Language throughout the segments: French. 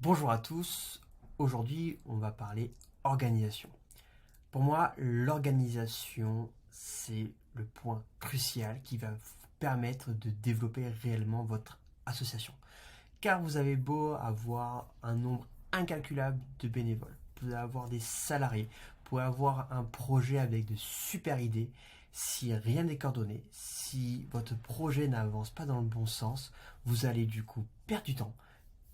Bonjour à tous, aujourd'hui on va parler organisation. Pour moi, l'organisation, c'est le point crucial qui va vous permettre de développer réellement votre association. Car vous avez beau avoir un nombre incalculable de bénévoles, vous pouvez avoir des salariés, vous pouvez avoir un projet avec de super idées. Si rien n'est coordonné, si votre projet n'avance pas dans le bon sens, vous allez du coup perdre du temps,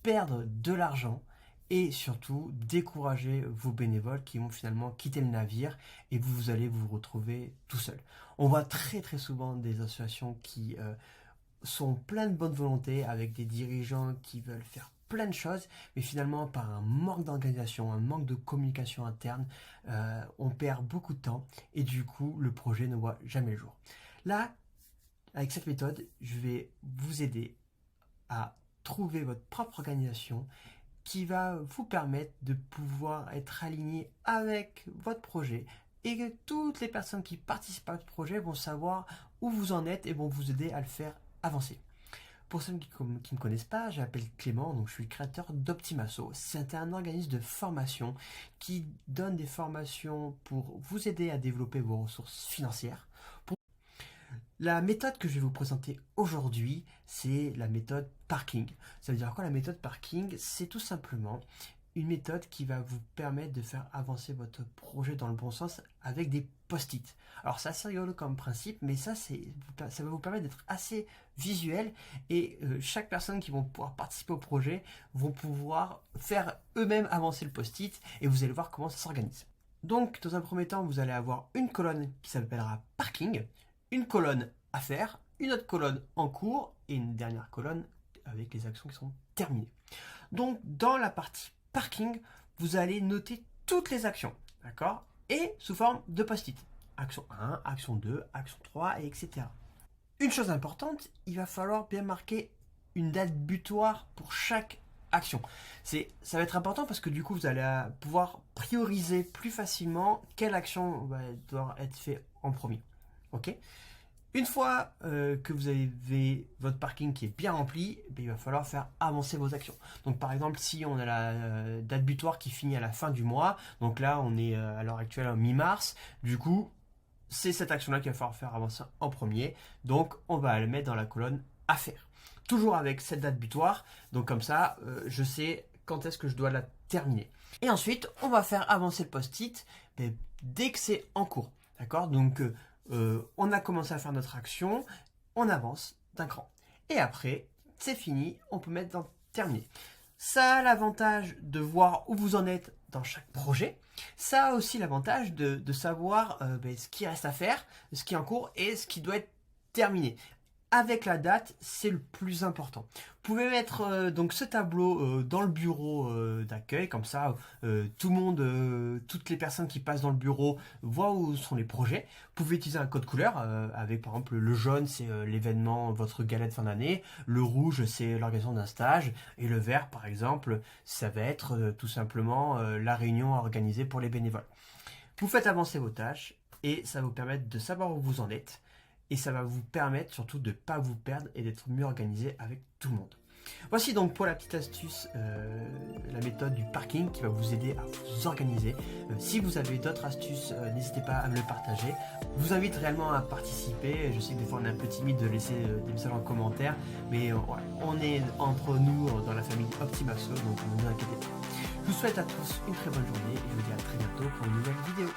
perdre de l'argent et surtout décourager vos bénévoles qui vont finalement quitter le navire et vous allez vous retrouver tout seul. On voit très souvent des associations qui sont pleines de bonne volonté avec des dirigeants qui veulent faire plein de choses, mais finalement par un manque d'organisation, un manque de communication interne, on perd beaucoup de temps et du coup le projet ne voit jamais le jour. Là, avec cette méthode, je vais vous aider à trouver votre propre organisation qui va vous permettre de pouvoir être aligné avec votre projet et que toutes les personnes qui participent à votre projet vont savoir où vous en êtes et vont vous aider à le faire avancer. Pour ceux qui ne me connaissent pas, je m'appelle Clément, donc je suis créateur d'Optimasso. C'est un organisme de formation qui donne des formations pour vous aider à développer vos ressources financières. La méthode que je vais vous présenter aujourd'hui, c'est la méthode parking. Ça veut dire quoi la méthode parking? C'est tout simplement une méthode qui va vous permettre de faire avancer votre projet dans le bon sens avec des post-it. Alors c'est assez rigolo comme principe, mais ça va vous permettre d'être assez visuel et chaque personne qui va pouvoir participer au projet vont pouvoir faire eux-mêmes avancer le post-it et vous allez voir comment ça s'organise. Donc dans un premier temps, vous allez avoir une colonne qui s'appellera parking, une colonne à faire, une autre colonne en cours et une dernière colonne avec les actions qui sont terminées. Donc dans la partie parking, vous allez noter toutes les actions, d'accord? Et sous forme de post-it. Action 1, action 2, action 3, et etc. Une chose importante, il va falloir bien marquer une date butoir pour chaque action. Ça va être important parce que du coup, vous allez pouvoir prioriser plus facilement quelle action va devoir être faite en premier. Ok? Une fois que vous avez votre parking qui est bien rempli, il va falloir faire avancer vos actions. Donc par exemple, si on a la date butoir qui finit à la fin du mois, donc là on est à l'heure actuelle en mi-mars, du coup c'est cette action-là qu'il va falloir faire avancer en premier. Donc on va le mettre dans la colonne à faire. Toujours avec cette date butoir, donc comme ça je sais quand est-ce que je dois la terminer. Et ensuite on va faire avancer le post-it dès que c'est en cours. D'accord? Donc on a commencé à faire notre action, on avance d'un cran. Et après, c'est fini, on peut mettre dans terminé. Ça a l'avantage de voir où vous en êtes dans chaque projet. Ça a aussi l'avantage de savoir ce qui reste à faire, ce qui est en cours et ce qui doit être terminé. Avec la date, c'est le plus important. Vous pouvez mettre donc ce tableau dans le bureau d'accueil, comme ça tout le monde, toutes les personnes qui passent dans le bureau voient où sont les projets. Vous pouvez utiliser un code couleur avec par exemple le jaune c'est l'événement, votre gala de fin d'année, le rouge c'est l'organisation d'un stage et le vert par exemple ça va être tout simplement la réunion organisée pour les bénévoles. Vous faites avancer vos tâches et ça va vous permettre de savoir où vous en êtes. Et ça va vous permettre surtout de ne pas vous perdre et d'être mieux organisé avec tout le monde. Voici donc pour la petite astuce, la méthode du parking qui va vous aider à vous organiser. Si vous avez d'autres astuces, n'hésitez pas à me le partager. Je vous invite réellement à participer. Je sais que des fois on est un peu timide de laisser des messages en commentaire, mais voilà, on est entre nous dans la famille Optimasso, donc ne vous inquiétez pas. Je vous souhaite à tous une très bonne journée et je vous dis à très bientôt pour une nouvelle vidéo.